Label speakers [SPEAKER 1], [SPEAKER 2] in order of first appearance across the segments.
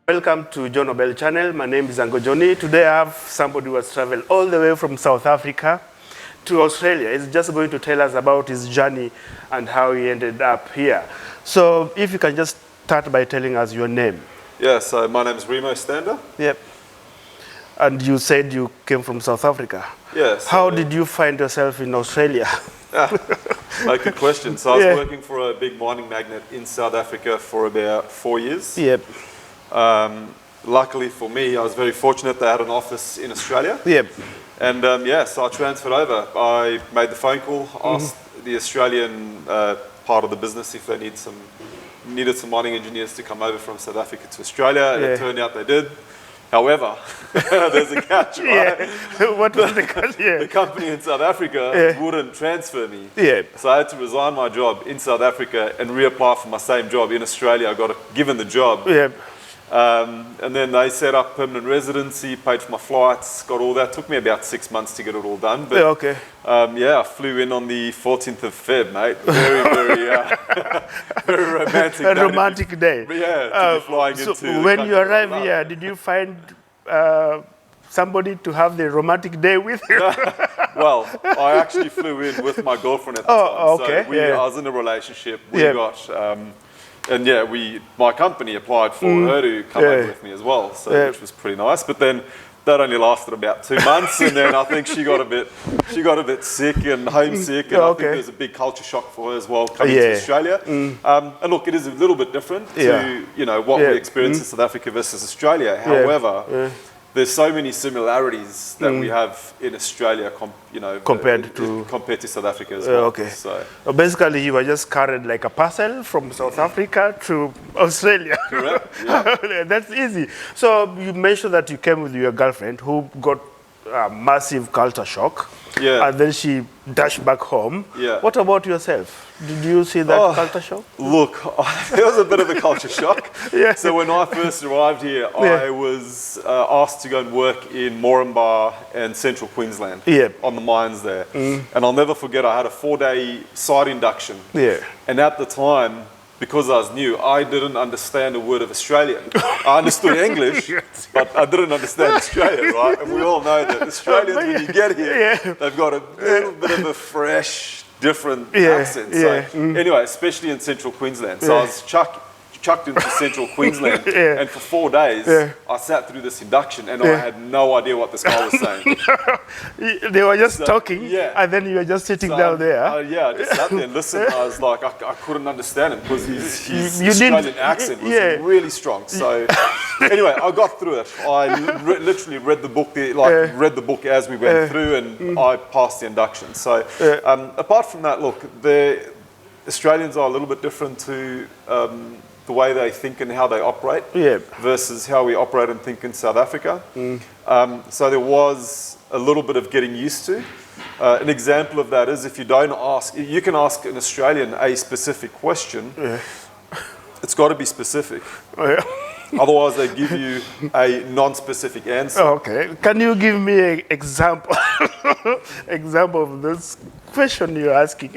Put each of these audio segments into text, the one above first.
[SPEAKER 1] Welcome to John Obell channel. My name is Ango Johnny. Today I have somebody who has traveled all the way from South Africa to Australia. He's just going to tell us about his journey and how he ended up here. So if you can just start by telling us your name.
[SPEAKER 2] Yeah, so my name is Remo Stander.
[SPEAKER 1] Yep. And you said you came from South Africa.
[SPEAKER 2] Yes.
[SPEAKER 1] How did you find yourself in Australia?
[SPEAKER 2] Good question. So I was working for a big mining magnate in South Africa for about 4 years.
[SPEAKER 1] Yep.
[SPEAKER 2] Luckily for me, I was very fortunate they had an office in Australia.
[SPEAKER 1] Yep.
[SPEAKER 2] And so I transferred over. I made the phone call, asked the Australian part of the business if they needed some mining engineers to come over from South Africa to Australia. And it turned out they did. However, there's a catch, right?
[SPEAKER 1] What was the catch?
[SPEAKER 2] The company in South Africa wouldn't transfer me. So I had to resign my job in South Africa and reapply for my same job in Australia. I got given the job. And then they set up permanent residency, paid for my flights, got all that. Took me about 6 months to get it all done. But I flew in on the 14th of Feb, mate. Very, very romantic.
[SPEAKER 1] A romantic day.
[SPEAKER 2] To be flying into.
[SPEAKER 1] When you arrived here, did you find somebody to have the romantic day with you?
[SPEAKER 2] Well, I actually flew in with my girlfriend at the time. So I was in a relationship. We got. My company applied for her to come over with me as well, which was pretty nice. But then that only lasted about 2 months, and then I think she got a bit sick and homesick, and I think there was a big culture shock for her as well coming to Australia. And look, it is a little bit different to what we experience in South Africa versus Australia. However, there's so many similarities that we have in Australia, compared to South Africa as well. So
[SPEAKER 1] basically, you were just carried like a parcel from South Africa to Australia.
[SPEAKER 2] Correct. Yeah.
[SPEAKER 1] That's easy. So you mentioned that you came with your girlfriend who got a massive culture shock. And then she dashed back home. What about yourself? Did you see that culture shock?
[SPEAKER 2] Look, there was a bit of a culture shock. So when I first arrived here, I was asked to go and work in Moranbah and Central Queensland on the mines there. And I'll never forget, I had a 4-day site induction. And at the time, because I was new, I didn't understand a word of Australian. I understood English, but I didn't understand Australian, right? And we all know that Australians, when you get here, they've got a little bit of a fresh, different accent. So anyway, especially in Central Queensland. So I was chucked into Central Queensland, and for 4 days, I sat through this induction, and I had no idea what this guy was saying.
[SPEAKER 1] They were just talking, and then you were just sitting down there.
[SPEAKER 2] I just sat there and listened. I was like, I couldn't understand him because his Australian accent was really strong. So anyway, I got through it. I literally read the book, read the book as we went through, and I passed the induction. So apart from that, look, the Australians are a little bit different to the way they think and how they operate versus how we operate and think in South Africa. So there was a little bit of getting used to. An example of that is if you don't ask, you can ask an Australian a specific question. It's got to be specific. Otherwise, they give you a non-specific answer.
[SPEAKER 1] Can you give me an example of this question you're asking?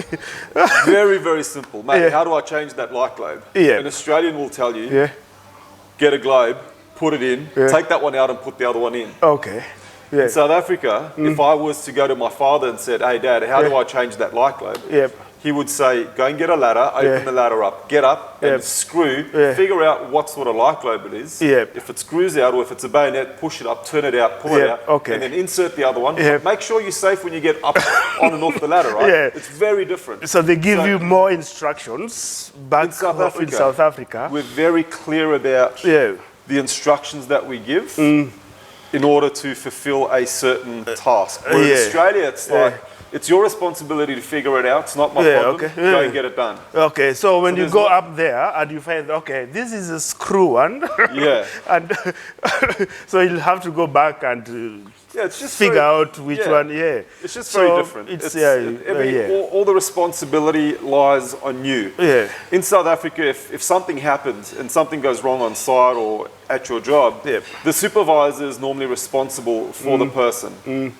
[SPEAKER 2] Very, very simple. Mate, how do I change that light globe? An Australian will tell you, get a globe, put it in, take that one out and put the other one in. In South Africa, if I was to go to my father and said, hey, Dad, how do I change that light globe? He would say, go and get a ladder, open the ladder up, get up and screw, figure out what sort of light globe it is. If it screws out or if it's a bayonet, push it up, turn it out, pull it out, and then insert the other one. Make sure you're safe when you get up on and off the ladder, right? It's very different.
[SPEAKER 1] So they give you more instructions back in South Africa.
[SPEAKER 2] We're very clear about the instructions that we give in order to fulfill a certain task. Whereas in Australia, it's like, it's your responsibility to figure it out. It's not my problem. Go and get it done.
[SPEAKER 1] So when you go up there and you find, this is a screw one. And so you'll have to go back and
[SPEAKER 2] it's just
[SPEAKER 1] figure out which one.
[SPEAKER 2] It's just very different. All the responsibility lies on you. In South Africa, if something happens and something goes wrong on site or at your job, the supervisor is normally responsible for the person.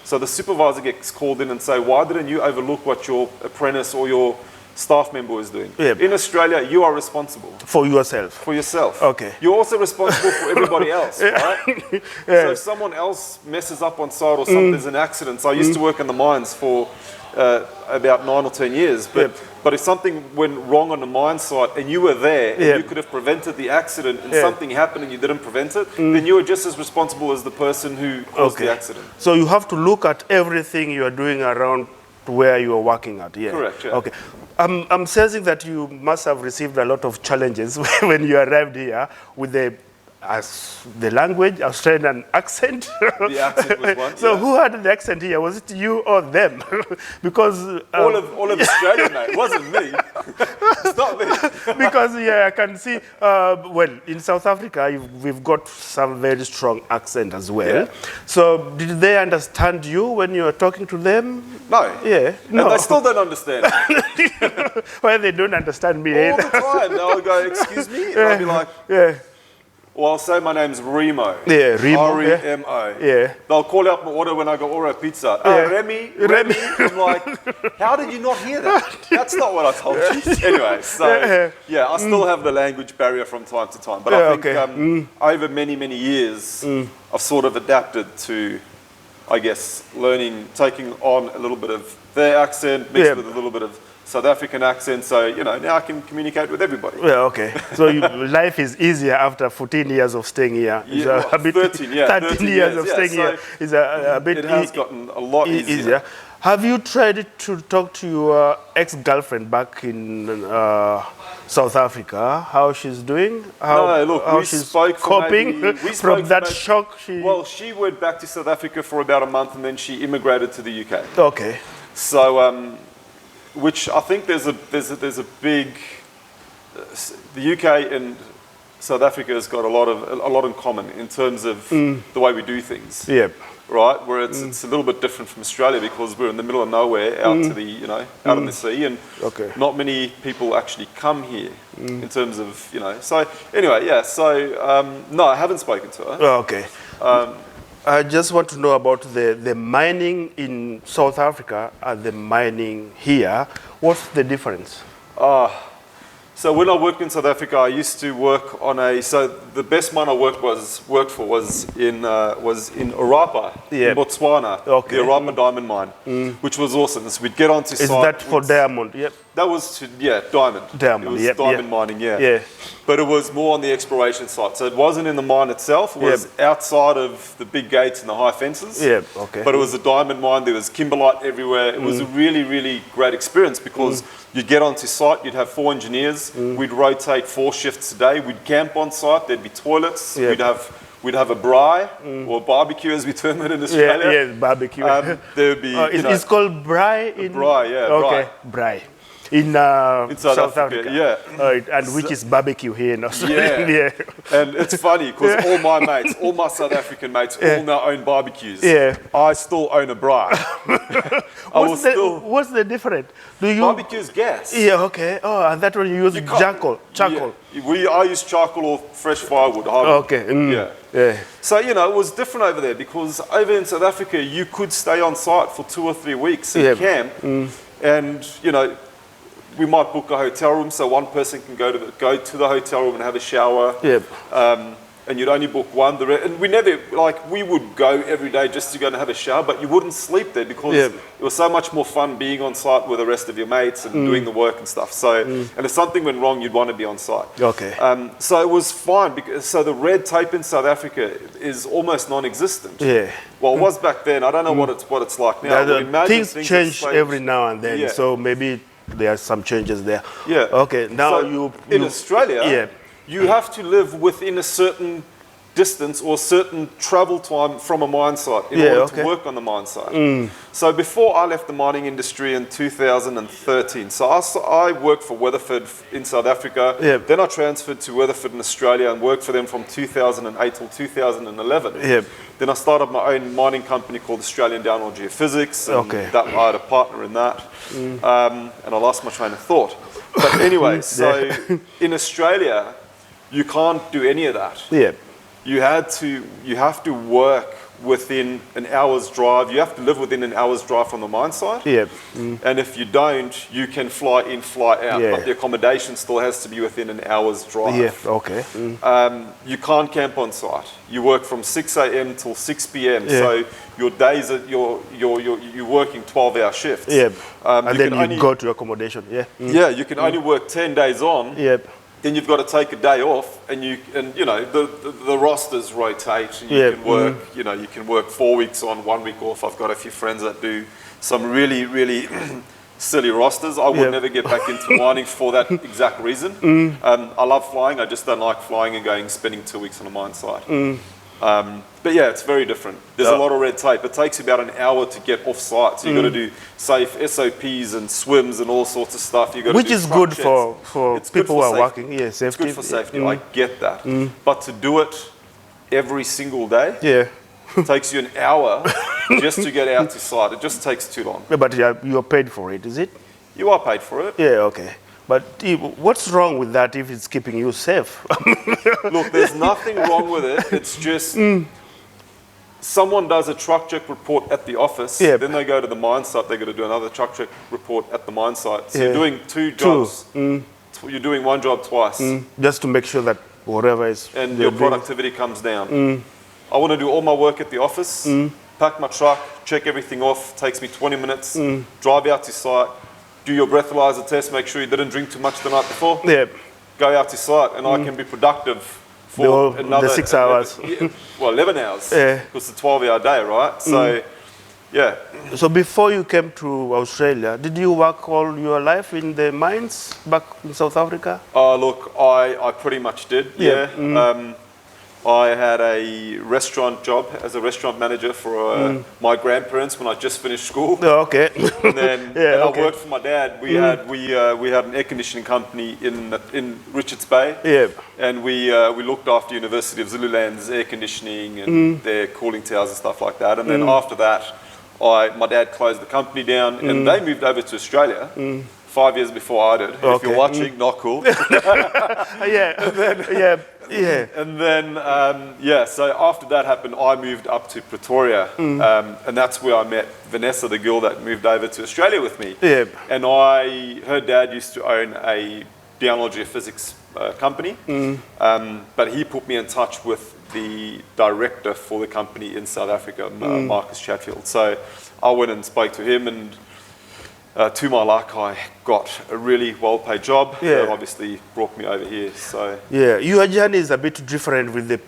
[SPEAKER 2] So the supervisor gets called in and say, why didn't you overlook what your apprentice or your staff member is doing.
[SPEAKER 1] Yep.
[SPEAKER 2] In Australia, you are responsible.
[SPEAKER 1] For yourself.
[SPEAKER 2] For yourself.
[SPEAKER 1] Okay.
[SPEAKER 2] You're also responsible for everybody else, right? So if someone else messes up on site or there's an accident. So I used to work in the mines for about 9 or 10 years. But if something went wrong on the mine site and you were there and you could have prevented the accident and something happened and you didn't prevent it, then you were just as responsible as the person who caused the accident.
[SPEAKER 1] So you have to look at everything you are doing around where you are working at. Yeah.
[SPEAKER 2] Correct, yeah.
[SPEAKER 1] Okay. I'm sensing that you must have received a lot of challenges when you arrived here with the language, Australian accent.
[SPEAKER 2] The accent was one.
[SPEAKER 1] So who had the accent here? Was it you or them? Because
[SPEAKER 2] all of Australia, mate. It wasn't me. It's not me.
[SPEAKER 1] Because I can see. Well, in South Africa, we've got some very strong accent as well.
[SPEAKER 2] Yeah.
[SPEAKER 1] So did they understand you when you were talking to them?
[SPEAKER 2] No.
[SPEAKER 1] Yeah. No.
[SPEAKER 2] And they still don't understand.
[SPEAKER 1] Well, they don't understand me
[SPEAKER 2] All
[SPEAKER 1] either.
[SPEAKER 2] the time. They'll go, excuse me? And I'll be like, well, I'll say my name's Remo.
[SPEAKER 1] Yeah, Remo.
[SPEAKER 2] R-E-M-O.
[SPEAKER 1] Yeah.
[SPEAKER 2] They'll call out my order when I go order a pizza. Remy. I'm like, how did you not hear that? That's not what I told you. Anyway, so I still have the language barrier from time to time. But I think over many, many years, I've sort of adapted to, I guess, learning, taking on a little bit of their accent mixed with a little bit of South African accent, so now I can communicate with everybody.
[SPEAKER 1] Well, okay. So life is easier after 14 years of staying here.
[SPEAKER 2] Yeah, a bit, 13
[SPEAKER 1] years of staying here is a bit.
[SPEAKER 2] It has gotten a lot easier.
[SPEAKER 1] Have you tried to talk to your ex-girlfriend back in South Africa? How she's doing? How she's coping from that shock?
[SPEAKER 2] Well, she went back to South Africa for about a month, and then she immigrated to the UK.
[SPEAKER 1] Okay.
[SPEAKER 2] So. Which I think there's a big, the UK and South Africa has got a lot in common in terms of the way we do things.
[SPEAKER 1] Yep.
[SPEAKER 2] Right, where it's a little bit different from Australia because we're in the middle of nowhere, out to the out in the sea, and not many people actually come here in terms of So anyway, so no, I haven't spoken to her.
[SPEAKER 1] Oh, okay. I just want to know about the mining in South Africa and the mining here. What's the difference?
[SPEAKER 2] So when I worked in South Africa, I used to work on so the best mine I worked for was in Orapa, in Botswana, the Orapa diamond mine, which was awesome. So we'd get onto site.
[SPEAKER 1] Is that for diamond? Yep.
[SPEAKER 2] That was diamond.
[SPEAKER 1] Diamond,
[SPEAKER 2] it was diamond mining, yeah. But it was more on the exploration side. So it wasn't in the mine itself. It was outside of the big gates and the high fences. But it was a diamond mine. There was kimberlite everywhere. It was a really, really great experience because you'd get onto site, you'd have 4 engineers. We'd rotate 4 shifts a day. We'd camp on site. There'd be toilets. We'd have a braai or barbecue, as we term it in Australia.
[SPEAKER 1] Yeah, barbecue.
[SPEAKER 2] There would be.
[SPEAKER 1] It's called braai.
[SPEAKER 2] Braai,
[SPEAKER 1] Okay, braai. In South Africa. And which is barbecue here in Australia.
[SPEAKER 2] And it's funny because all my mates, all my South African mates, all now own barbecues. I still own a braai.
[SPEAKER 1] What's the difference?
[SPEAKER 2] Barbecue's gas.
[SPEAKER 1] Okay. Oh, and that one you use charcoal.
[SPEAKER 2] I use charcoal or fresh firewood. So it was different over there because over in South Africa you could stay on site for 2 or 3 weeks in camp, and we might book a hotel room so one person can go to the hotel room and have a shower. And you'd only book one. And we would go every day just to go and have a shower, but you wouldn't sleep there because it was so much more fun being on site with the rest of your mates and doing the work and stuff. So, and if something went wrong, you'd want to be on site. So it was fine so the red tape in South Africa is almost non-existent. Well, it was back then. I don't know what it's like now.
[SPEAKER 1] Things change every now and then, so maybe there are some changes there. Okay. Now
[SPEAKER 2] in Australia. You have to live within a certain distance or certain travel time from a mine site in order to work on the mine site. So before I left the mining industry in 2013, so I worked for Weatherford in South Africa. Then I transferred to Weatherford in Australia and worked for them from 2008 till 2011. Then I started my own mining company called Australian Downhole Geophysics. And I had a partner in that. And I lost my train of thought. But anyway, so in Australia, you can't do any of that. You have to work within an hour's drive. You have to live within an hour's drive from the mine site.
[SPEAKER 1] Yeah.
[SPEAKER 2] And if you don't, you can fly in, fly out.
[SPEAKER 1] Yeah.
[SPEAKER 2] But the accommodation still has to be within an hour's drive.
[SPEAKER 1] Yeah, okay.
[SPEAKER 2] You can't camp on site. You work from 6 a.m. till 6 p.m.
[SPEAKER 1] Yeah.
[SPEAKER 2] So your days, you're working 12-hour shifts.
[SPEAKER 1] Yeah. And
[SPEAKER 2] you
[SPEAKER 1] then
[SPEAKER 2] can
[SPEAKER 1] you
[SPEAKER 2] only,
[SPEAKER 1] go to accommodation. Yeah.
[SPEAKER 2] Yeah, you can only work 10 days on.
[SPEAKER 1] Yeah.
[SPEAKER 2] Then you've got to take a day off, and you know the rosters rotate. And you can work, you can work 4 weeks on, 1 week off. I've got a few friends that do some really silly rosters. I would never get back into mining for that exact reason. I love flying. I just don't like flying and spending 2 weeks on a mine site. But yeah, it's very different. There's a lot of red tape. It takes you about an hour to get off site. So you've got to do safe SOPs and swims and all sorts of stuff.
[SPEAKER 1] Which is good for people who are working. Yeah, safety.
[SPEAKER 2] It's good for safety. I get that. But to do it every single day takes you an hour just to get out to site. It just takes too long.
[SPEAKER 1] Yeah, but you're paid for it, is it?
[SPEAKER 2] You are paid for it.
[SPEAKER 1] Yeah, okay. But what's wrong with that if it's keeping you safe?
[SPEAKER 2] Look, there's nothing wrong with it. It's just someone does a truck check report at the office, then they go to the mine site, they've got to do another truck check report at the mine site. So you're doing two jobs. You're doing one job twice.
[SPEAKER 1] Just to make sure that whatever is...
[SPEAKER 2] And your productivity comes down. I want to do all my work at the office, pack my truck, check everything off, takes me 20 minutes, drive out to site, do your breathalyzer test, make sure you didn't drink too much the night before, go out to site, and I can be productive for another
[SPEAKER 1] 6 hours.
[SPEAKER 2] 11 hours, because it's a 12-hour day, right? So, yeah.
[SPEAKER 1] So before you came to Australia, did you work all your life in the mines back in South Africa?
[SPEAKER 2] Look, I pretty much did, I had a restaurant job as a restaurant manager for my grandparents when I just finished school.
[SPEAKER 1] Oh, okay.
[SPEAKER 2] And then I worked for my dad. We had an air conditioning company in Richards Bay.
[SPEAKER 1] Yeah.
[SPEAKER 2] And we looked after University of Zululand's air conditioning and their cooling towers and stuff like that. And then after that, my dad closed the company down, and they moved over to Australia. 5 years before I did. If you're watching, not cool. And then, so after that happened, I moved up to Pretoria, and that's where I met Vanessa, the girl that moved over to Australia with me. And her dad used to own a biology of physics company, but he put me in touch with the director for the company in South Africa, Marcus Chatfield. So I went and spoke to him, and to my luck, I got a really well-paid job that obviously brought me over here. So
[SPEAKER 1] your journey is a bit different with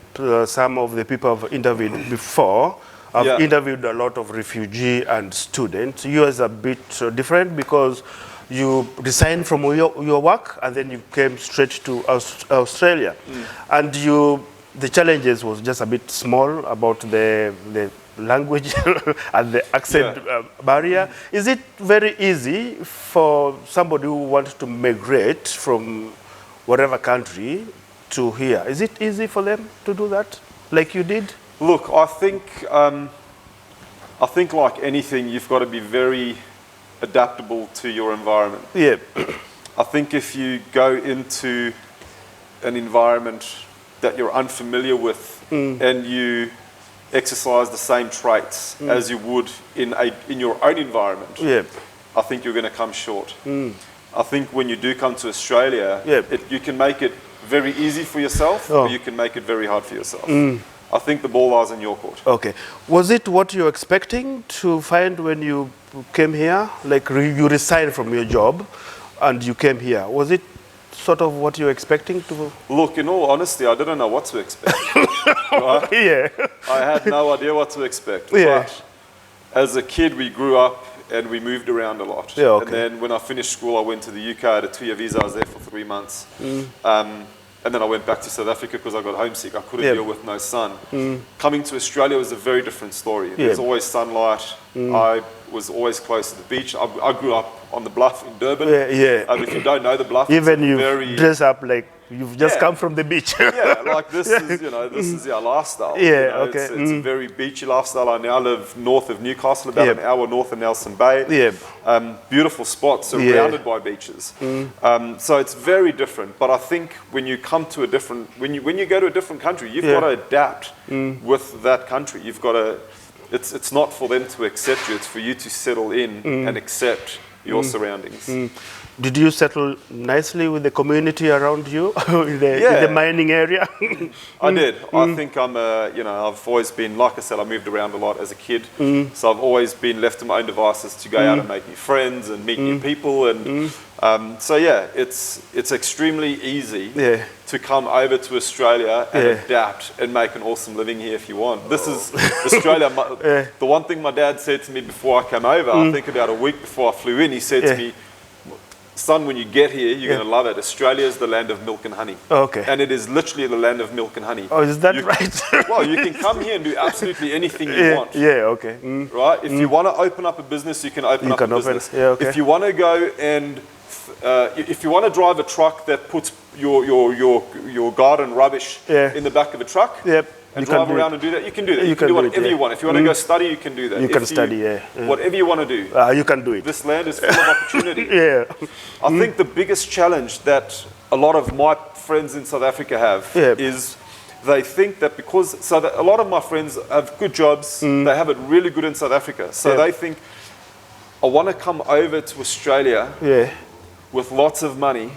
[SPEAKER 1] some of the people I've interviewed before. I've interviewed a lot of refugee and students. Yours is a bit different because you resigned from your work and then you came straight to Australia. And the challenges was just a bit small about the language and the accent barrier. Is it very easy for somebody who wants to migrate from whatever country to here? Is it easy for them to do that, like you did?
[SPEAKER 2] Look, I think like anything, you've got to be very adaptable to your environment. I think if you go into an environment that you're unfamiliar with and you exercise the same traits as you would in your own environment, I think you're going to come short. I think when you do come to Australia, you can make it very easy for yourself, or you can make it very hard for yourself. I think the ball lies in your court.
[SPEAKER 1] Okay. Was it what you were expecting to find when you came here? Like you resigned from your job and you came here. Was it sort of what you were expecting to?
[SPEAKER 2] Look, in all honesty, I didn't know what to expect. Right? I had no idea what to expect. But as a kid, we grew up and we moved around a lot. And then when I finished school, I went to the UK. I had a 2-year visa. I was there for 3 months. And then I went back to South Africa because I got homesick. I couldn't deal with no sun. Coming to Australia was a very different story. There's always sunlight. I was always close to the beach. I grew up on the Bluff in Durban. If you don't know the Bluff,
[SPEAKER 1] even you dress up like You've just come from the beach.
[SPEAKER 2] Yeah, like this is, you know, this is our lifestyle.
[SPEAKER 1] Yeah,
[SPEAKER 2] you know,
[SPEAKER 1] okay.
[SPEAKER 2] It's a very beachy lifestyle. I now live north of Newcastle, about an hour north of Nelson Bay.
[SPEAKER 1] Yeah.
[SPEAKER 2] Beautiful spots surrounded by beaches. So it's very different. But I think when you come to a different, when you go to a different country, you've got to adapt with that country. You've got to, it's not for them to accept you, it's for you to settle in and accept your surroundings.
[SPEAKER 1] Did you settle nicely with the community around you in the mining area?
[SPEAKER 2] I did. I think I'm you know, I've always been, like I said, I moved around a lot as a kid. So I've always been left to my own devices to go out and make new friends and meet new people. And so yeah, it's extremely easy to come over to Australia and adapt and make an awesome living here if you want. This is Australia. The one thing my dad said to me before I came over, I think about a week before I flew in, he said to me, son, when you get here, you're going to love it. Australia is the land of milk and honey.
[SPEAKER 1] Okay.
[SPEAKER 2] And it is literally the land of milk and honey.
[SPEAKER 1] Oh, is that right?
[SPEAKER 2] Well, you can come here and do absolutely anything you want.
[SPEAKER 1] Yeah, okay.
[SPEAKER 2] Right? If you want to open up a business, you can open up a business.
[SPEAKER 1] Yeah, okay.
[SPEAKER 2] If you want to go and, if you want to drive a truck that puts your garden rubbish in the back of a truck, and drive around and do that, you can do that. You can do whatever you want. If you want to go study, you can do that.
[SPEAKER 1] You can study,
[SPEAKER 2] Whatever you want to do.
[SPEAKER 1] You can do it.
[SPEAKER 2] This land is full of opportunity.
[SPEAKER 1] I
[SPEAKER 2] think the biggest challenge that a lot of my friends in South Africa have is they think that because, a lot of my friends have good jobs, they have it really good in South Africa. So they think, I want to come over to Australia with lots of money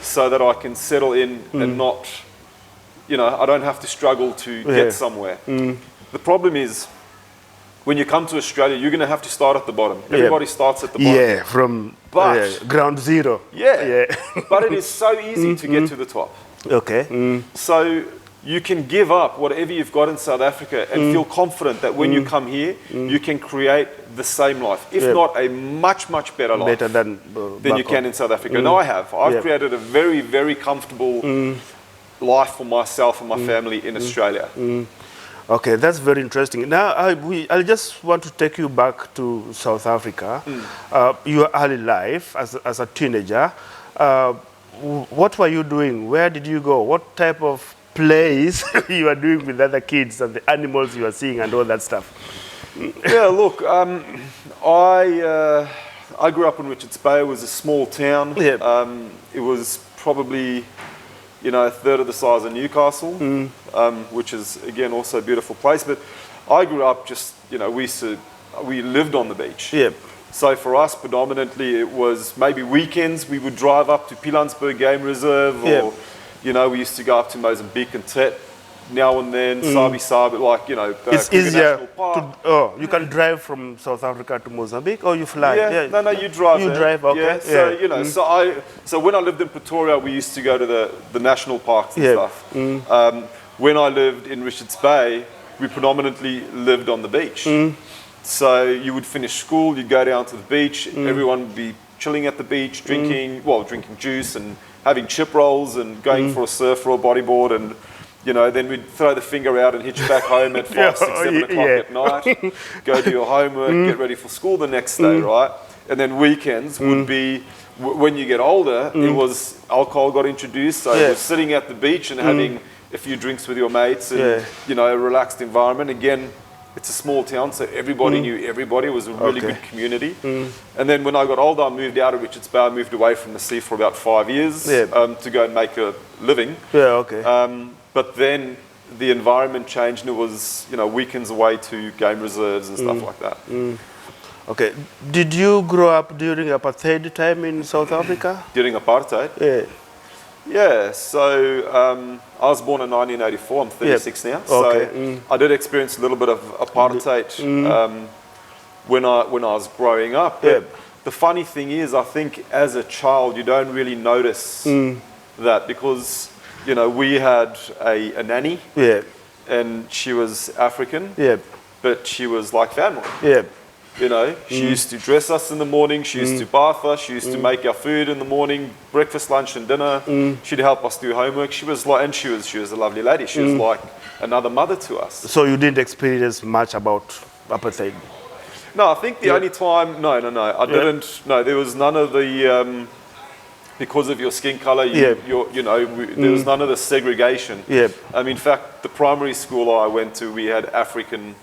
[SPEAKER 2] so that I can settle in and not, you know, I don't have to struggle to get somewhere. The problem is, when you come to Australia, you're going to have to start at the bottom. Everybody starts at the bottom.
[SPEAKER 1] Yeah, from ground zero.
[SPEAKER 2] But it is so easy to get to the top.
[SPEAKER 1] Okay.
[SPEAKER 2] So you can give up whatever you've got in South Africa and feel confident that when you come here, you can create the same life, if not a much, much better life
[SPEAKER 1] than
[SPEAKER 2] you can in South Africa. And I have. I've created a very, very comfortable life for myself and my family in Australia.
[SPEAKER 1] Okay, that's very interesting. Now, I just want to take you back to South Africa. Your early life as a teenager. What were you doing? Where did you go? What type of plays you were doing with other kids and the animals you were seeing and all that stuff?
[SPEAKER 2] Yeah, look, I grew up in Richards Bay. It was a small town. It was probably, you know, a third of the size of Newcastle, which is, again, also a beautiful place. But I grew up just, you know, we lived on the beach. So for us, predominantly, it was maybe weekends. We would drive up to Pilanesberg Game Reserve, or, you know, we used to go up to Mozambique and Tet now and then, Sabi, like, you know,
[SPEAKER 1] it's easier to, you can drive from South Africa to Mozambique, or you fly?
[SPEAKER 2] No, you drive.
[SPEAKER 1] You drive, okay.
[SPEAKER 2] So, you know, so when I lived in Pretoria, we used to go to the national parks and stuff. When I lived in Richards Bay, we predominantly lived on the beach. So you would finish school, you'd go down to the beach, everyone would be chilling at the beach, drinking juice and having chip rolls and going for a surf or a bodyboard, and, you know, then we'd throw the finger out and hitch back home at 5, 6, 7 o'clock at night, go do your homework, get ready for school the next day, right? And then weekends would be, when you get older, it was, alcohol got introduced, so it was sitting at the beach and having a few drinks with your mates and, you know, a relaxed environment. Again, it's a small town, so everybody knew everybody. It was a really good community. And then when I got older, I moved out of Richards Bay. I moved away from the sea for about 5 years to go and make a living. But then the environment changed, and it was, you know, weekends away to game reserves and stuff like that.
[SPEAKER 1] Okay. Did you grow up during apartheid time in South Africa?
[SPEAKER 2] During apartheid? Yeah, so I was born in 1984, I'm 36 now, so I did experience a little bit of apartheid when I was growing up. But the funny thing is, I think as a child you don't really notice that, because, you know, we had a nanny, and she was African, but she was like family. You know, she used to dress us in the morning, she used to bath us, she used to make our food in the morning, breakfast, lunch and dinner. She'd help us do homework. She was like, and she was a lovely lady. She was like another mother to us.
[SPEAKER 1] So you didn't experience much about apartheid?
[SPEAKER 2] No, I think the only time, no, I didn't, no, there was none of the, because of your skin color, there was none of the segregation. In fact, the primary school I went to, we had African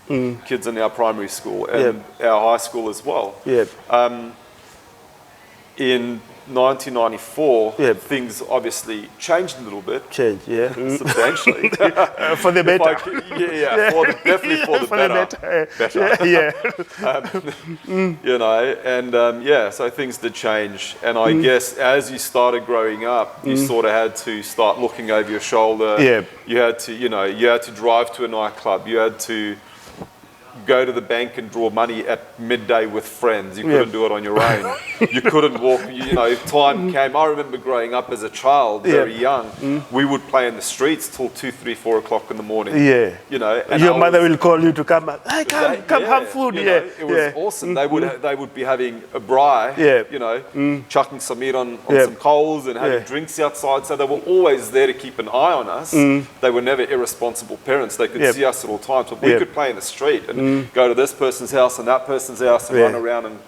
[SPEAKER 2] kids in our primary school and our high school as well. In 1994, things obviously changed a little bit. Substantially.
[SPEAKER 1] For the better.
[SPEAKER 2] Definitely for the better. So things did change. And I guess as you started growing up, you sort of had to start looking over your shoulder. You had to, you had to drive to a nightclub. You had to go to the bank and draw money at midday with friends. You couldn't do it on your own. You couldn't walk, time came. I remember growing up as a child, very young, we would play in the streets till 2, 3, 4 o'clock in the morning. And
[SPEAKER 1] your mother will call you to come, hey, come have food.
[SPEAKER 2] It was awesome. They would be having a braai, chucking some meat on some coals and having drinks outside. So they were always there to keep an eye on us. They were never irresponsible parents. They could see us at all times. But we could play in the street and go to this person's house and that person's house and run around and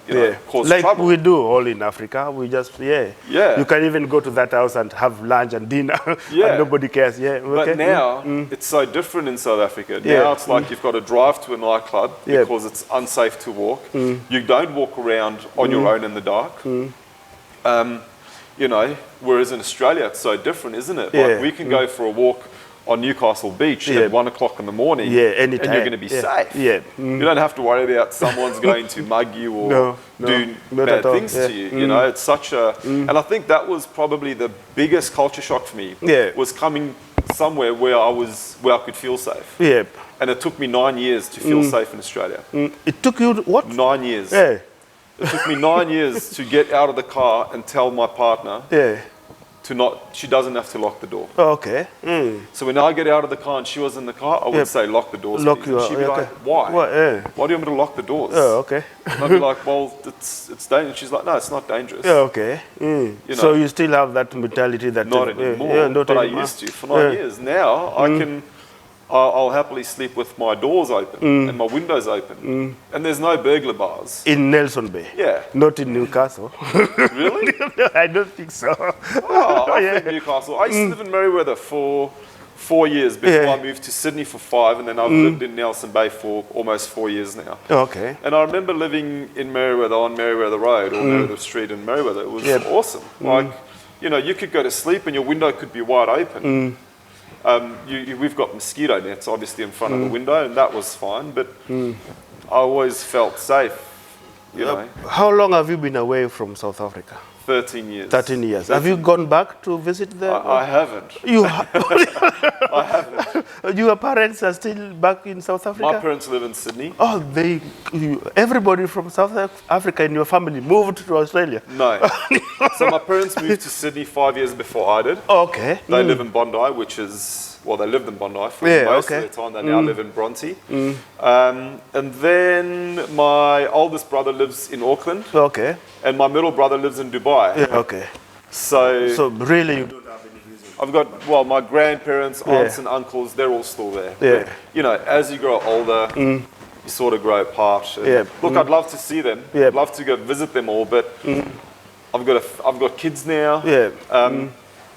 [SPEAKER 2] cause trouble.
[SPEAKER 1] Like we do all in Africa. We just you can even go to that house and have lunch and dinner and nobody cares.
[SPEAKER 2] But now it's so different in South Africa. Now it's like you've got to drive to a nightclub because it's unsafe to walk. You don't walk around on your own in the dark. Whereas in Australia it's so different, isn't it? Like we can go for a walk on Newcastle Beach at 1 o'clock in the morning,
[SPEAKER 1] anytime.
[SPEAKER 2] And you're going to be safe. You don't have to worry about someone's going to mug you or do bad things to you. It's such a, and I think that was probably the biggest culture shock for me. Was coming somewhere where I could feel safe. And it took me 9 years to feel safe in Australia.
[SPEAKER 1] It took you what?
[SPEAKER 2] 9 years. It took me 9 years to get out of the car and tell my partner. She doesn't have to lock the door. So when I get out of the car and she was in the car, I would say, lock the doors, please. And she'd be like, why? Why do you want me to lock the doors? And I'd be like, well, it's dangerous. She's like, no, it's not dangerous.
[SPEAKER 1] So you still have that mentality that...
[SPEAKER 2] Not anymore, but I used to for 9 years. Now, I'll happily sleep with my doors open and my windows open. And there's no burglar bars.
[SPEAKER 1] In Nelson Bay? Not in Newcastle.
[SPEAKER 2] Really?
[SPEAKER 1] I don't think so.
[SPEAKER 2] I'm in Newcastle. I used to live in Merewether for 4 years before I moved to Sydney for 5, and then I've lived in Nelson Bay for almost 4 years now. And I remember living in Merewether on Merewether Road or Merewether Street in Merewether. It was awesome. Like, you could go to sleep and your window could be wide open. We've got mosquito nets obviously in front of the window, and that was fine, but I always felt safe,
[SPEAKER 1] How long have you been away from South Africa?
[SPEAKER 2] 13 years.
[SPEAKER 1] 13 years. Have you gone back to visit there?
[SPEAKER 2] I haven't. I haven't.
[SPEAKER 1] Your parents are still back in South Africa?
[SPEAKER 2] My parents live in Sydney.
[SPEAKER 1] Everybody from South Africa in your family moved to Australia?
[SPEAKER 2] No. So my parents moved to Sydney 5 years before I did. They live in Bondi, which is... Well, they lived in Bondi for most of their time. They now live in Bronte. And then my oldest brother lives in Auckland. And my middle brother lives in Dubai. So
[SPEAKER 1] really you don't have any reason?
[SPEAKER 2] I've got, my grandparents, aunts and uncles, they're all still there. But, as you grow older, you sort of grow apart. Look, I'd love to see them. I'd love to go visit them all, but I've got kids now.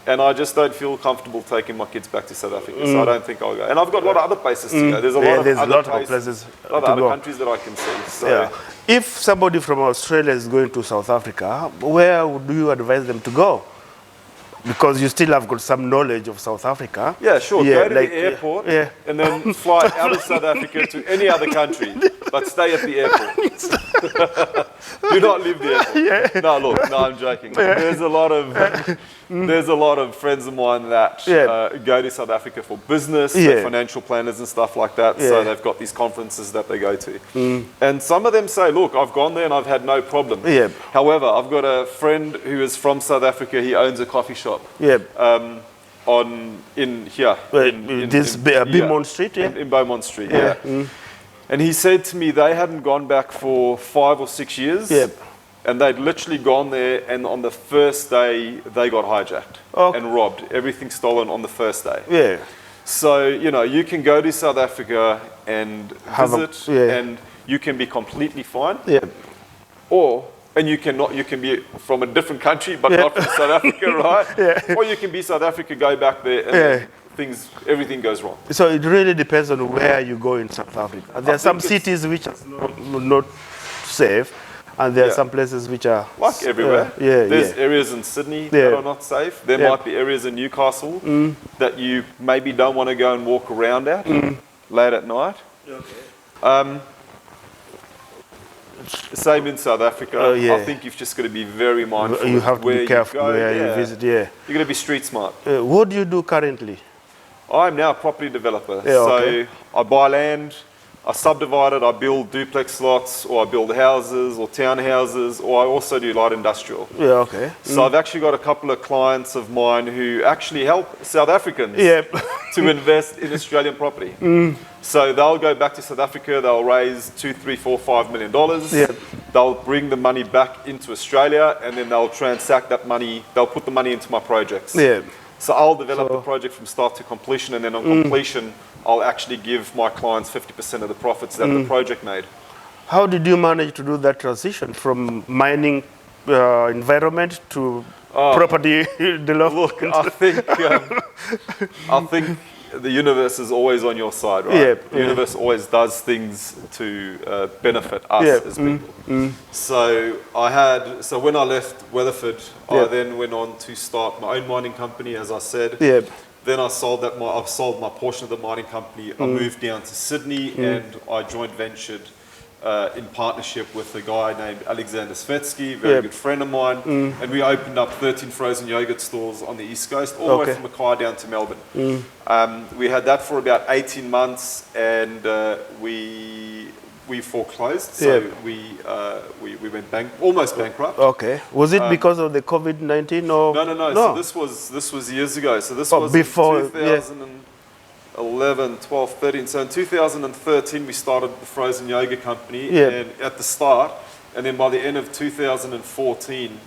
[SPEAKER 2] And I just don't feel comfortable taking my kids back to South Africa, so I don't think I'll go. And I've got a lot of other places to go. There's a lot of places a lot of other countries that I can see. So.
[SPEAKER 1] If somebody from Australia is going to South Africa, where would you advise them to go? Because you still have got some knowledge of South Africa.
[SPEAKER 2] Yeah, sure. Go to the airport and then fly out of South Africa to any other country, but stay at the airport. Do not leave the airport. No, I'm joking. There's a lot of friends of mine that go to South Africa for business, they're financial planners and stuff like that. So they've got these conferences that they go to. And some of them say, look, I've gone there and I've had no problem. However, I've got a friend who is from South Africa. He owns a coffee shop. In Beaumont Street, in Beaumont Street, And he said to me they hadn't gone back for 5 or 6 years, and they'd literally gone there, and on the first day they got hijacked and robbed. Everything stolen on the first day. So you can go to South Africa and visit, and you can be completely fine, or and you can be from a different country, but not from South Africa, right? Or you can be South Africa, go back there, and then everything goes wrong.
[SPEAKER 1] So it really depends on where you go in South Africa. And there are some cities which are not safe, and there are some places which are
[SPEAKER 2] like everywhere. There's areas in Sydney that are not safe. There might be areas in Newcastle that you maybe don't want to go and walk around at late at night. Same in South Africa. I think you've just got to be very mindful.
[SPEAKER 1] You have to be careful where you visit. You're
[SPEAKER 2] going to be street smart.
[SPEAKER 1] What do you do currently?
[SPEAKER 2] I'm now a property developer. So I buy land, I subdivide it, I build duplex lots, or I build houses or townhouses, or I also do light industrial. So I've actually got a couple of clients of mine who actually help South Africans to invest in Australian property. So they'll go back to South Africa, they'll raise $2, $3, $4, $5 million. They'll bring the money back into Australia, and then they'll transact that money, they'll put the money into my projects. So I'll develop the project from start to completion, and then on completion, I'll actually give my clients 50% of the profits that the project made.
[SPEAKER 1] How did you manage to do that transition from mining environment to property development?
[SPEAKER 2] Look, I think the universe is always on your side, right? The universe always does things to benefit us as people. So when I left Weatherford, I then went on to start my own mining company, as I said. Then I sold I've sold my portion of the mining company. I moved down to Sydney, and I joint ventured in partnership with a guy named Alexander Svetsky, very good friend of mine, and we opened up 13 frozen yogurt stores on the East Coast, all the way from Mackay down to Melbourne. We had that for about 18 months, and we foreclosed, so we went almost bankrupt.
[SPEAKER 1] Was it because of the COVID-19 or?
[SPEAKER 2] No. So this was years ago. So this was before 2011, 12, 13. So in 2013 we started the frozen yogurt company, and at the start, and then by the end of 2014,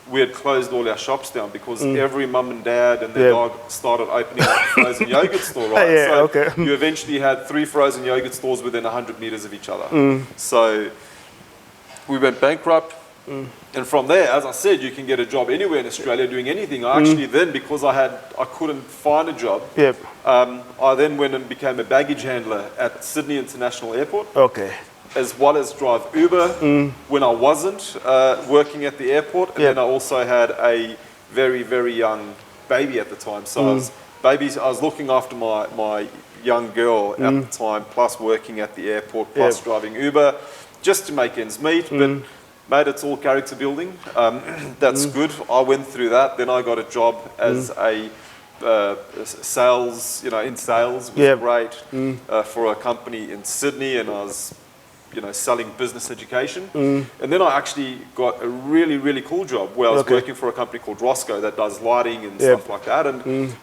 [SPEAKER 2] we had closed all our shops down because every mum and dad and their dog started opening up a frozen yogurt store, right? You eventually had 3 frozen yogurt stores within 100 meters of each other. So we went bankrupt. And from there, as I said, you can get a job anywhere in Australia doing anything. I actually then, because I couldn't find a job, I then went and became a baggage handler at Sydney International Airport. As well as drive Uber when I wasn't working at the airport. And then I also had a very, very young baby at the time. So I was looking after my young girl at the time, plus working at the airport, plus driving Uber, just to make ends meet. But mate, it's all character building. That's good. I went through that. Then I got a job as a sales, in sales. It was great for a company in Sydney, and I was selling business education. And then I actually got a really, really cool job where I was working for a company called Roscoe that does lighting and stuff like that. And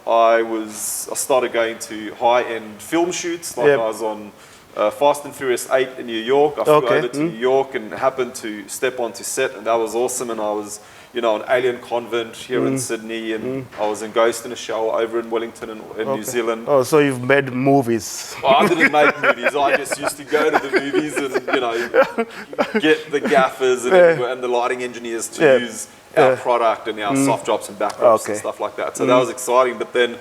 [SPEAKER 2] I started going to high-end film shoots, like I was on Fast and Furious 8 in New York. I flew over to New York and happened to step onto set, and that was awesome. And I was an alien convent here in Sydney, and I was in Ghost in a Shell over in Wellington in New Zealand.
[SPEAKER 1] Oh, so you've made movies.
[SPEAKER 2] Well, I didn't make movies. I just used to go to the movies and, get the gaffers and the lighting engineers to use our product and our soft drops and backdrops and stuff like that. So that was exciting. But then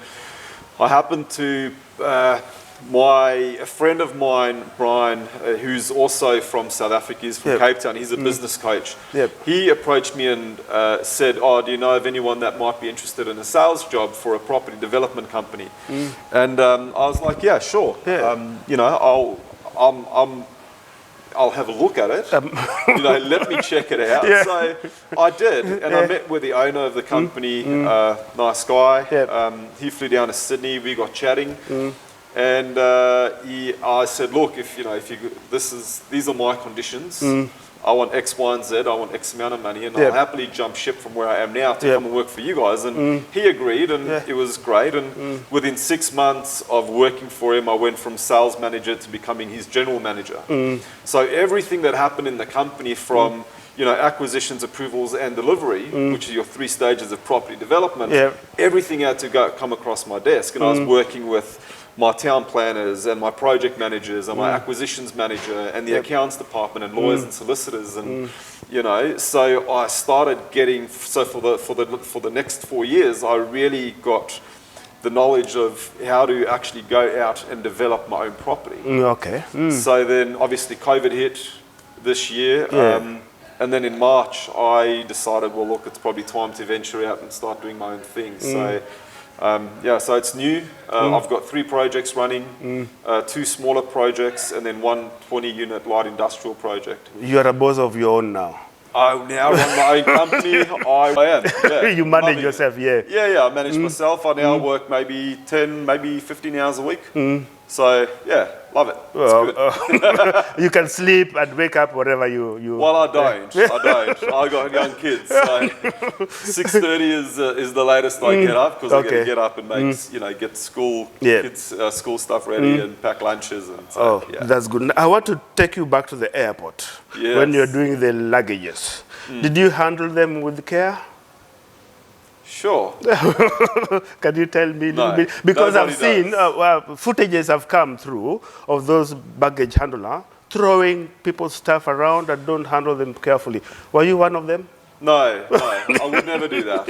[SPEAKER 2] I happened to... a friend of mine, Brian, who's also from South Africa, he's from Cape Town, he's a business coach. He approached me and said, do you know of anyone that might be interested in a sales job for a property development company? And I was like, yeah, sure. I'll have a look at it. Let me check it out. So I did, and I met with the owner of the company, nice guy. He flew down to Sydney, we got chatting. And I said, look, these are my conditions. I want X, Y, and Z. I want X amount of money, and I'll happily jump ship from where I am now to come and work for you guys. And he agreed, and it was great. And within 6 months of working for him, I went from sales manager to becoming his general manager. So everything that happened in the company from acquisitions, approvals, and delivery, which are your 3 stages of property development, everything had to come across my desk. And I was working with my town planners and my project managers and my acquisitions manager and the accounts department and lawyers and solicitors and you know. So I started getting for the next 4 years, I really got the knowledge of how to actually go out and develop my own property.
[SPEAKER 1] Okay.
[SPEAKER 2] So then obviously COVID hit this year. And then in March, I decided, well, look, it's probably time to venture out and start doing my own thing. So, yeah, so it's new. I've got 3 projects running, 2 smaller projects, and then 1 20-unit light industrial project.
[SPEAKER 1] You're a boss of your own now.
[SPEAKER 2] I now run my own company. I am. Yeah.
[SPEAKER 1] You manage yourself, yeah.
[SPEAKER 2] Yeah, I manage myself. I now work maybe 10, maybe 15 hours a week. So, yeah, love it.
[SPEAKER 1] Well, you can sleep and wake up wherever you...
[SPEAKER 2] Well, I don't. I got young kids. So 6:30 is the latest I get up because I got to get up and make, you know, get kids school stuff ready and pack lunches. And so,
[SPEAKER 1] that's good. I want to take you back to the airport when you're doing the luggages. Did you handle them with care?
[SPEAKER 2] Sure.
[SPEAKER 1] Can you tell me a little bit? Because I've seen footages have come through of those baggage handlers throwing people's stuff around and don't handle them carefully. Were you one of them?
[SPEAKER 2] No, I would never do that.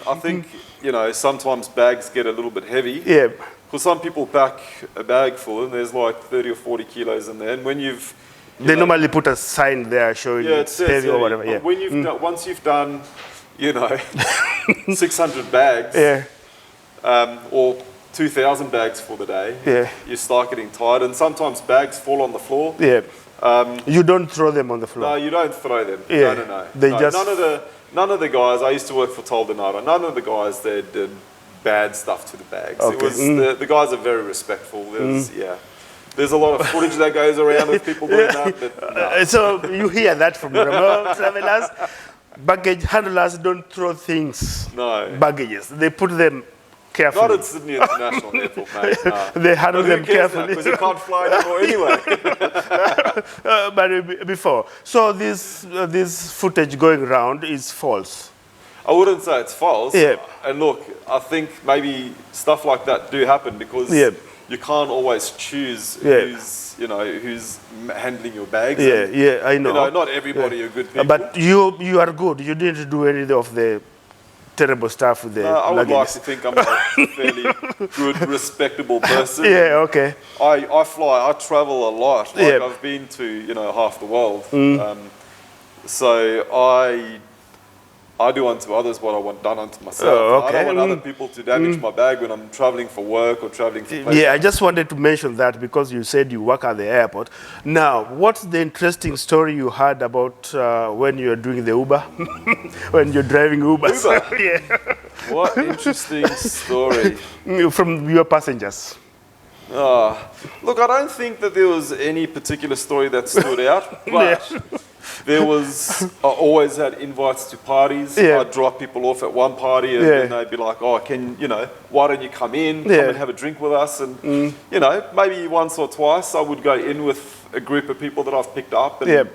[SPEAKER 2] I think, you know, sometimes bags get a little bit heavy.
[SPEAKER 1] Yeah.
[SPEAKER 2] Because some people pack a bag full and there's like 30 or 40 kilos in there. And when you've...
[SPEAKER 1] They normally put a sign there showing it's heavy or whatever.
[SPEAKER 2] But when you've done, once you've done, you know, 600 bags or 2,000 bags for the day, you start getting tired. And sometimes bags fall on the floor.
[SPEAKER 1] Yeah. You don't throw them on the floor?
[SPEAKER 2] No, you don't throw them.
[SPEAKER 1] Yeah.
[SPEAKER 2] No.
[SPEAKER 1] They just...
[SPEAKER 2] None of the guys, I used to work for Toldenado, none of the guys there did bad stuff to the bags.
[SPEAKER 1] Okay.
[SPEAKER 2] It was, the guys are very respectful. There's a lot of footage that goes around of people doing that. But no.
[SPEAKER 1] So you hear that from remote travelers. Baggage handlers don't throw things, baggages. They put them carefully.
[SPEAKER 2] Not at Sydney International Airport, mate. No.
[SPEAKER 1] They handle them carefully.
[SPEAKER 2] Because you can't fly anymore anyway.
[SPEAKER 1] But before. So this footage going around is false.
[SPEAKER 2] I wouldn't say it's false.
[SPEAKER 1] Yeah.
[SPEAKER 2] And look, I think maybe stuff like that do happen because you can't always choose who's handling your bags.
[SPEAKER 1] Yeah, I know.
[SPEAKER 2] You know, not everybody are good people.
[SPEAKER 1] But you are good. You didn't do any of the terrible stuff with the
[SPEAKER 2] I would
[SPEAKER 1] luggage.
[SPEAKER 2] like to think I'm a fairly good, respectable person.
[SPEAKER 1] Yeah, okay.
[SPEAKER 2] I fly, I travel a lot. Like I've been to, you know, half the world. So I do unto others what I want done unto myself.
[SPEAKER 1] Oh, okay.
[SPEAKER 2] I don't want other people to damage my bag when I'm traveling for work or traveling for places.
[SPEAKER 1] Yeah, I just wanted to mention that because you said you work at the airport. Now, what's the interesting story you heard about when you're doing the Uber? When you're driving Uber?
[SPEAKER 2] Yeah. What interesting story.
[SPEAKER 1] From your passengers.
[SPEAKER 2] Look, I don't think that there was any particular story that stood out, but there was, I always had invites to parties. I'd drop people off at one party and then they'd be like, oh, why don't you come in, come and have a drink with us? And, you know, maybe once or twice I would go in with a group of people that I've picked up and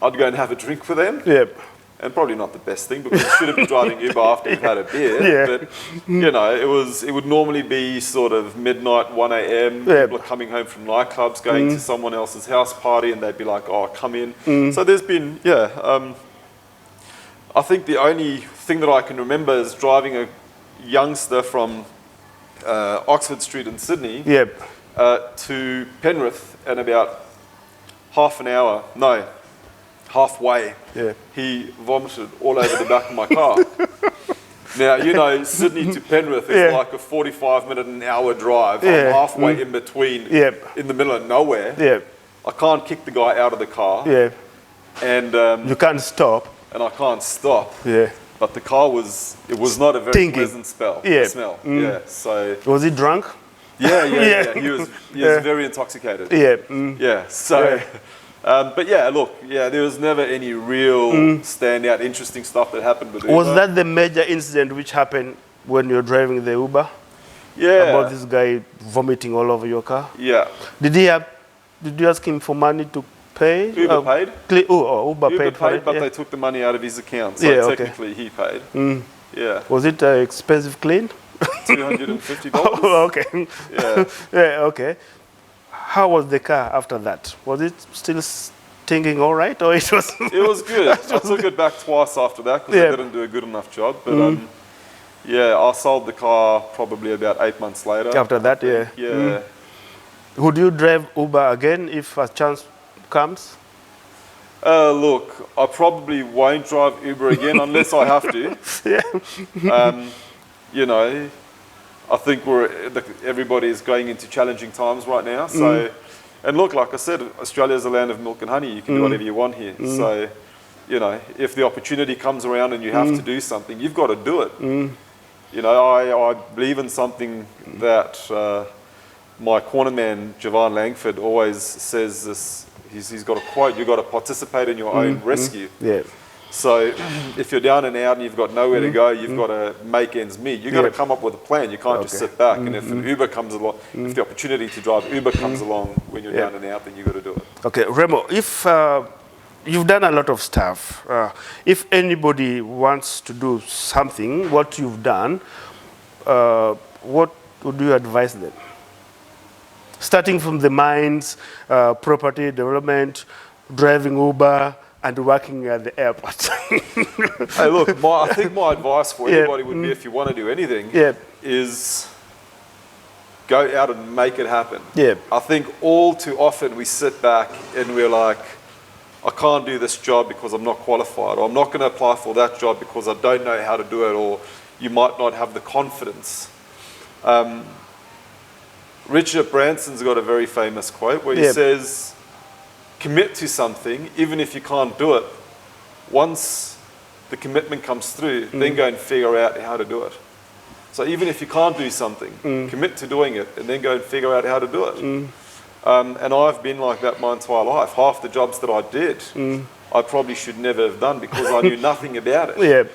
[SPEAKER 2] I'd go and have a drink with them. And probably not the best thing because you shouldn't be driving Uber after you've had a beer. But, you know, it would normally be sort of midnight, 1 a.m. People are coming home from nightclubs, going to someone else's house party and they'd be like, oh, come in. So there's been, I think the only thing that I can remember is driving a youngster from Oxford Street in Sydney to Penrith in about halfway, he vomited all over the back of my car. Now, you know, Sydney to Penrith is like a 45-minute, an hour drive. I'm halfway in between, in the middle of nowhere. I can't kick the guy out of the car. And
[SPEAKER 1] you can't stop.
[SPEAKER 2] And I can't stop. But the car was not a very pleasant smell. So
[SPEAKER 1] was he drunk?
[SPEAKER 2] Yeah. He was very intoxicated. So. But there was never any real standout interesting stuff that happened with Uber.
[SPEAKER 1] Was that the major incident which happened when you're driving the Uber? About this guy vomiting all over your car? Did you ask him for money to pay?
[SPEAKER 2] Uber paid.
[SPEAKER 1] Uber paid for it.
[SPEAKER 2] But they took the money out of his account, so technically he paid.
[SPEAKER 1] Was it expensive clean?
[SPEAKER 2] $250.
[SPEAKER 1] Oh, okay.
[SPEAKER 2] Yeah.
[SPEAKER 1] Yeah, okay. How was the car after that? Was it still stinging all right, or it was?
[SPEAKER 2] It was good. I took it back twice after that because I didn't do a good enough job. But yeah, I sold the car probably about 8 months later.
[SPEAKER 1] After that, yeah.
[SPEAKER 2] Yeah.
[SPEAKER 1] Would you drive Uber again if a chance comes?
[SPEAKER 2] Look, I probably won't drive Uber again unless I have to.
[SPEAKER 1] Yeah.
[SPEAKER 2] You know, I think everybody is going into challenging times right now. So, and look, like I said, Australia is a land of milk and honey. You can do whatever you want here. So, you know, if the opportunity comes around and you have to do something, you've got to do it. You know, I believe in something that my cornerman, Javon Langford, always says this. He's got a quote, you've got to participate in your own rescue.
[SPEAKER 1] Yeah.
[SPEAKER 2] So if you're down and out and you've got nowhere to go, you've got to make ends meet. You've got to come up with a plan. You can't just sit back. And if an Uber comes along, if the opportunity to drive Uber comes along when you're down and out, then you've got to do it.
[SPEAKER 1] Okay, Remo, if you've done a lot of stuff, if anybody wants to do something, what you've done, what would you advise them? Starting from the mines, property development, driving Uber, and working at the airport.
[SPEAKER 2] Hey, look, I think my advice for anybody would be, if you want to do anything, is go out and make it happen. I think all too often we sit back and we're like, I can't do this job because I'm not qualified, or I'm not going to apply for that job because I don't know how to do it, or you might not have the confidence. Richard Branson's got a very famous quote where he says, commit to something, even if you can't do it. Once the commitment comes through, then go and figure out how to do it. So even if you can't do something, commit to doing it, and then go and figure out how to do it. And I've been like that my entire life. Half the jobs that I did, I probably should never have done because I knew nothing about it.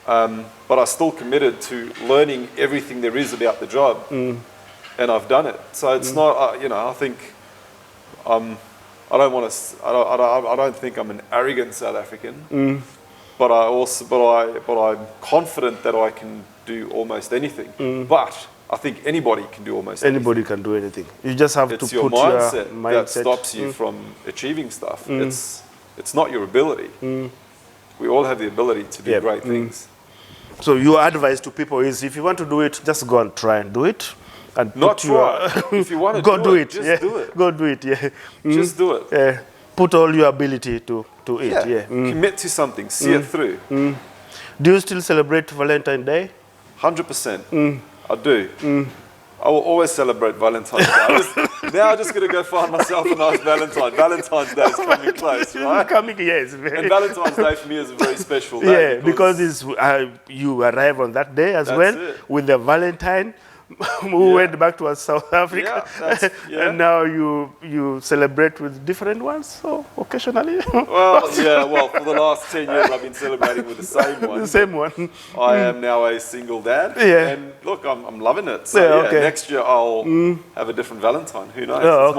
[SPEAKER 2] But I still committed to learning everything there is about the job, and I've done it. So it's not, you know, I think I don't think I'm an arrogant South African, but I'm confident that I can do almost anything. But I think anybody can do almost anything.
[SPEAKER 1] Anybody can do anything. You just have to put your mindset
[SPEAKER 2] that stops you from achieving stuff. It's not your ability. We all have the ability to do great things.
[SPEAKER 1] So your advice to people is, if you want to do it, just go and try and do it. And
[SPEAKER 2] not try. If you want to do it, just do it.
[SPEAKER 1] Go do it,
[SPEAKER 2] Just do it.
[SPEAKER 1] Put all your ability to it,
[SPEAKER 2] Commit to something, see it through.
[SPEAKER 1] Do you still celebrate Valentine's Day?
[SPEAKER 2] 100%. I do. I will always celebrate Valentine's Day. Now I'm just going to go find myself a nice Valentine. Valentine's Day is coming close, right?
[SPEAKER 1] Yes.
[SPEAKER 2] And Valentine's Day for me is a very special day.
[SPEAKER 1] Because it's, you arrive on that day as well with the Valentine who went back to South Africa. And now you celebrate with different ones, so occasionally.
[SPEAKER 2] Well, for the last 10 years I've been celebrating with the same one.
[SPEAKER 1] The same one.
[SPEAKER 2] I am now a single dad. And look, I'm loving it. So next year I'll have a different Valentine. Who knows?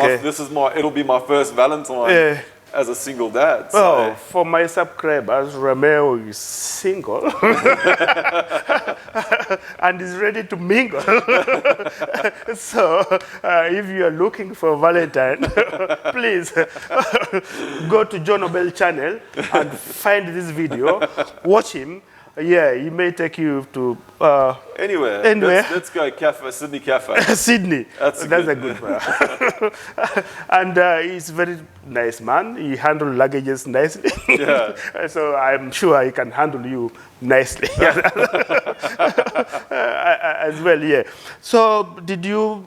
[SPEAKER 2] It'll be my first Valentine as a single dad. So.
[SPEAKER 1] For my subscribers, Romeo is single and is ready to mingle. So if you are looking for Valentine, please go to John Obell channel and find this video, watch him. He may take you to
[SPEAKER 2] anywhere. Let's go Sydney Cafe.
[SPEAKER 1] Sydney. That's a good one. And he's a very nice man. He handles luggages nicely. So I'm sure he can handle you nicely as well. So did you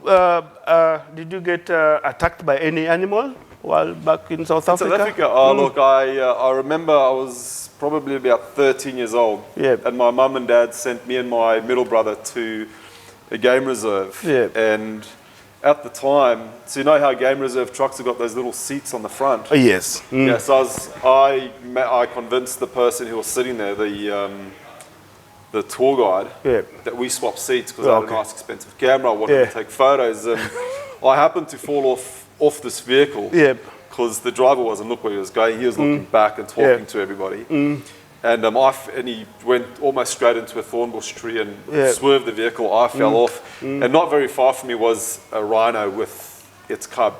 [SPEAKER 1] get attacked by any animal while back in South Africa?
[SPEAKER 2] South Africa. Oh, look, I remember I was probably about 13 years old. And my mum and dad sent me and my middle brother to a game reserve. And at the time, so you know how game reserve trucks have got those little seats on the front?
[SPEAKER 1] Yes.
[SPEAKER 2] So I convinced the person who was sitting there, the tour guide, that we swap seats because I had a nice expensive camera. I wanted to take photos. And I happened to fall off this vehicle. Because the driver wasn't looking where he was going. He was looking back and talking to everybody. And and he went almost straight into a thorn bush tree and swerved the vehicle. I fell off, and not very far from me was a rhino with its cub.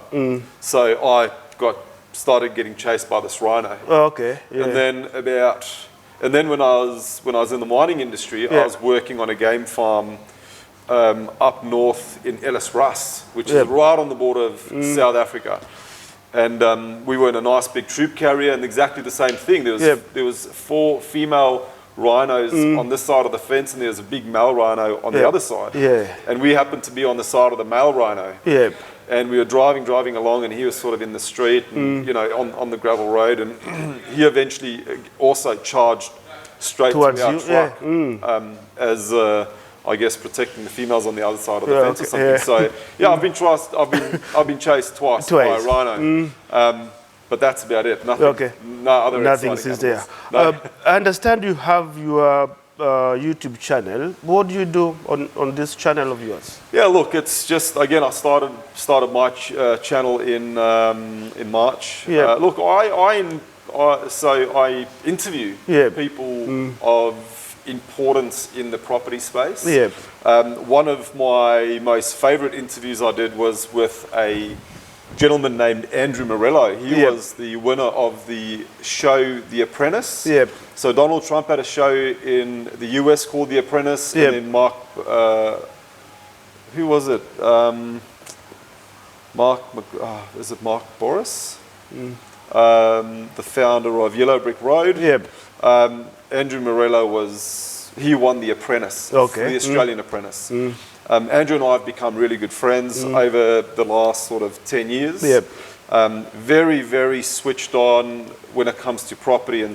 [SPEAKER 2] So I started getting chased by this rhino.
[SPEAKER 1] Oh, okay. Yeah.
[SPEAKER 2] And then when I was in the mining industry, I was working on a game farm up north in Ellis Russ, which is right on the border of South Africa. And we were in a nice big troop carrier, and exactly the same thing. There was 4 female rhinos on this side of the fence, and there was a big male rhino on the other side. Yeah. And we happened to be on the side of the male rhino. Yeah. And we were driving along, and he was sort of in the street, and, you know, on the gravel road, and he eventually also charged straight towards our truck as I guess protecting the females on the other side of the fence or something. So yeah, I've been chased twice by a rhino, but that's about it. Nothing. No other. Nothing since there.
[SPEAKER 1] No. I understand you have your YouTube channel. What do you do on this channel of yours?
[SPEAKER 2] Yeah, look, it's just again I started my channel in March. Yeah. Look, I interview people of importance in the property space. Yeah. One of my most favorite interviews I did was with a gentleman named Andrew Morello. He was the winner of the show The Apprentice. Yep. So Donald Trump had a show in the US called The Apprentice, and then Mark, who was it? Is it Mark Boris? The founder of Yellow Brick Road. Yep. Andrew Morello won The Apprentice, the Australian Apprentice. Andrew and I have become really good friends over the last sort of 10 years. Yep. Very, very switched on when it comes to property and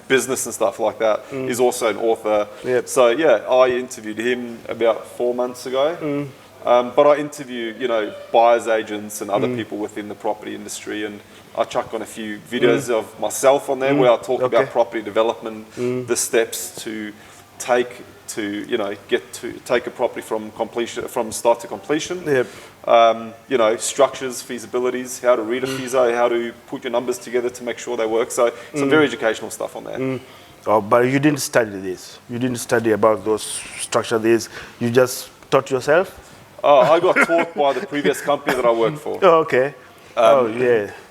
[SPEAKER 2] business and stuff like that. He's also an author. Yep. So yeah, I interviewed him about 4 months ago. But I interview, you know, buyers agents and other people within the property industry, and I chuck on a few videos of myself on there where I talk about property development, the steps to take to, you know, take a property from completion, from start to completion. Yep. You know, structures, feasibilities, how to read a FISO, how to put your numbers together to make sure they work. So some very educational stuff on there.
[SPEAKER 1] Oh, but you didn't study this. You didn't study about those structures. You just taught yourself?
[SPEAKER 2] I got taught by the previous company that I worked for.
[SPEAKER 1] Oh, okay.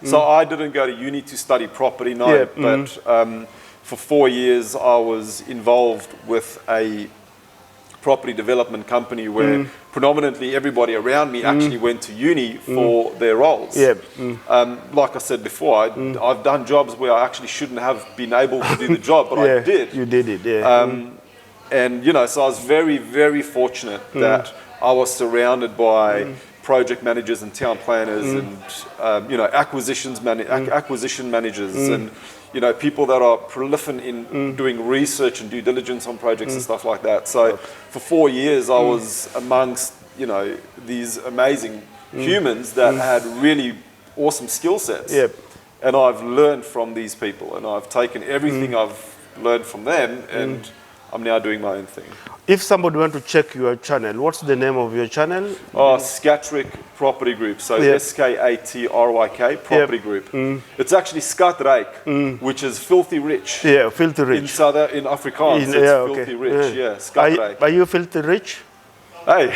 [SPEAKER 2] So I didn't go to uni to study property, no. But for 4 years, I was involved with a property development company where predominantly everybody around me actually went to uni for their roles. Like I said before, I've done jobs where I actually shouldn't have been able to do the job, but I did.
[SPEAKER 1] You did it, yeah.
[SPEAKER 2] And, you know, so I was very, very fortunate that I was surrounded by project managers and town planners and, you know, acquisition managers and, you know, people that are prolific in doing research and due diligence on projects and stuff like that. So for 4 years, I was amongst, you know, these amazing humans that had really awesome skill sets. Yep. And I've learned from these people, and I've taken everything I've learned from them, and I'm now doing my own thing.
[SPEAKER 1] If somebody wants to check your channel, what's the name of your channel?
[SPEAKER 2] Scottreich Property Group. So Skatryk Property Group. It's actually Scottreich, which is filthy rich.
[SPEAKER 1] Yeah, filthy rich.
[SPEAKER 2] In Afrikaans, it's filthy rich. Yeah, Scottreich.
[SPEAKER 1] Are you filthy rich?
[SPEAKER 2] Hey.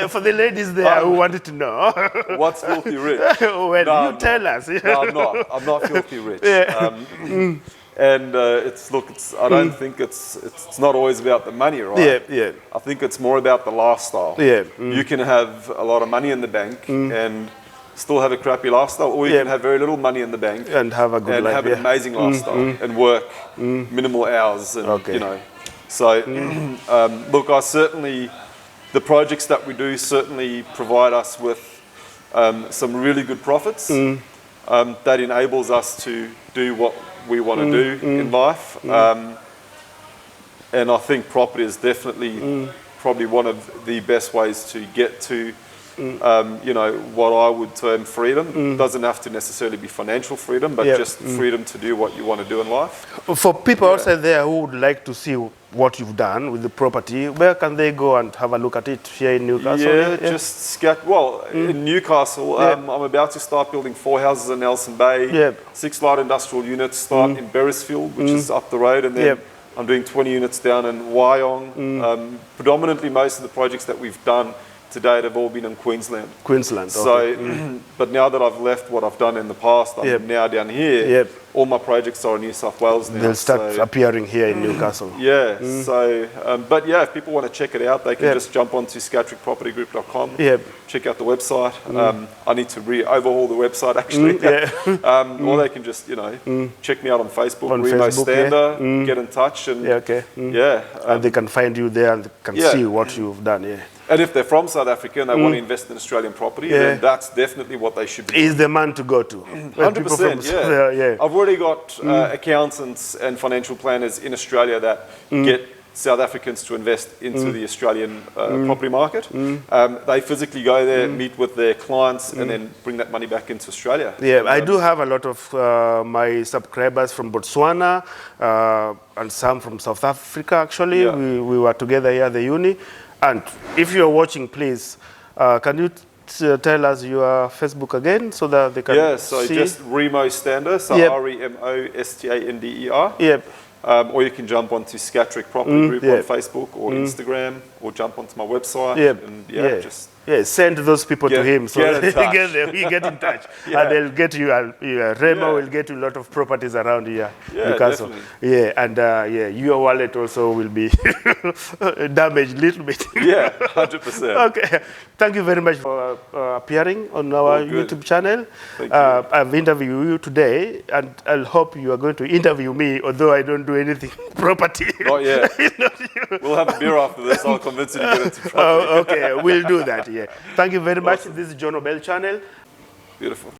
[SPEAKER 1] For the ladies there who wanted to know.
[SPEAKER 2] What's filthy rich?
[SPEAKER 1] Well, you tell us.
[SPEAKER 2] No, I'm not filthy rich. And I don't think it's not always about the money, right? Yeah. I think it's more about the lifestyle. Yeah. You can have a lot of money in the bank and still have a crappy lifestyle, or you can have very little money in the bank
[SPEAKER 1] and have a good life,
[SPEAKER 2] have an amazing lifestyle and work minimal hours, and you know. So, look, the projects that we do certainly provide us with some really good profits that enables us to do what we want to do in life. And I think property is definitely probably one of the best ways to get to you know, what I would term freedom. Doesn't have to necessarily be financial freedom, but just freedom to do what you want to do in life.
[SPEAKER 1] For people outside there who would like to see what you've done with the property, where can they go and have a look at it here in Newcastle?
[SPEAKER 2] Just in Newcastle, I'm about to start building 4 houses in Nelson Bay, 6 light industrial units start in Beresfield, which is up the road, and then I'm doing 20 units down in Wyong. Predominantly, most of the projects that we've done to date have all been in Queensland. So, but now that I've left what I've done in the past, I'm now down here. All my projects are in New South Wales now.
[SPEAKER 1] They'll start appearing here in Newcastle.
[SPEAKER 2] So, but yeah, if people want to check it out, they can just jump onto scottreichpropertygroup.com, check out the website. I need to overhaul the website actually. Or they can just, you know, check me out on Facebook, Remo Stander, get in touch, and
[SPEAKER 1] and they can find you there and can see what you've done.
[SPEAKER 2] And if they're from South Africa and they want to invest in Australian property, then that's definitely what they should be doing.
[SPEAKER 1] He's the man to go to.
[SPEAKER 2] 100%, I've already got accountants and financial planners in Australia that get South Africans to invest into the Australian property market. They physically go there, meet with their clients, and then bring that money back into Australia.
[SPEAKER 1] I do have a lot of my subscribers from Botswana and some from South Africa, actually. We were together here at the uni. And if you're watching, please, can you tell us your Facebook again so that they can
[SPEAKER 2] so
[SPEAKER 1] see?
[SPEAKER 2] Just Remo Stander, so REMOSTANDER. Or you can jump onto Scottreich Property Group on Facebook or Instagram, or jump onto my website. And
[SPEAKER 1] send those people to him so that he get in touch. And they'll get you, Remo will get you a lot of properties around here. Newcastle. And your wallet also will be damaged a little bit.
[SPEAKER 2] 100%.
[SPEAKER 1] Okay. Thank you very much for appearing on our YouTube channel. I've interviewed you today, and I hope you are going to interview me, although I don't do anything property.
[SPEAKER 2] Not yet. We'll have a beer after this. I'll convince you to get into property.
[SPEAKER 1] Okay, we'll do that. Thank you very much. This is John Obell channel.
[SPEAKER 2] Beautiful.